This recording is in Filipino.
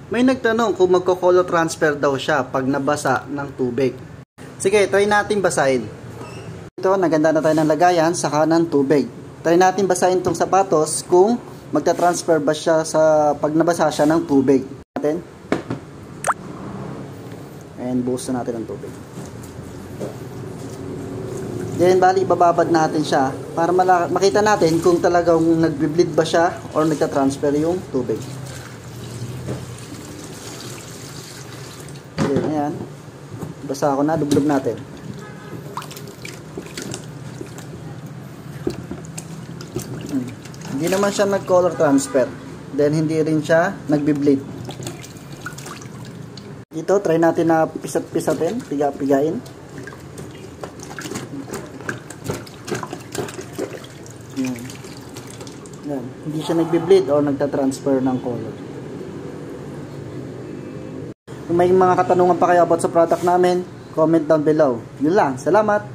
May nagtanong kung magko-color transfer daw siya pag nabasa ng tubig. Sige, try natin basahin. Ito, naganda na tayo ng lagayan, saka ng tubig. Try natin basahin itong sapatos kung magta-transfer ba siya sa pag nabasa siya ng tubig. Natin. And buhos na natin ang tubig. Then, bali, ibababad natin siya para makita natin kung talagang nagbi-bleed ba siya or nagta-transfer yung tubig. Ayan. Basa ako na, dublog natin. Hindi naman siya nag-color transfer. Then hindi rin siya nagbi-bleed. Dito, try natin na pisat-pisatin, piga-pigain. Ayan. Hindi siya nagbi-bleed or nagta-transfer ng color. Kung may mga katanungan pa kayo about sa product namin, comment down below. Yun lang. Salamat!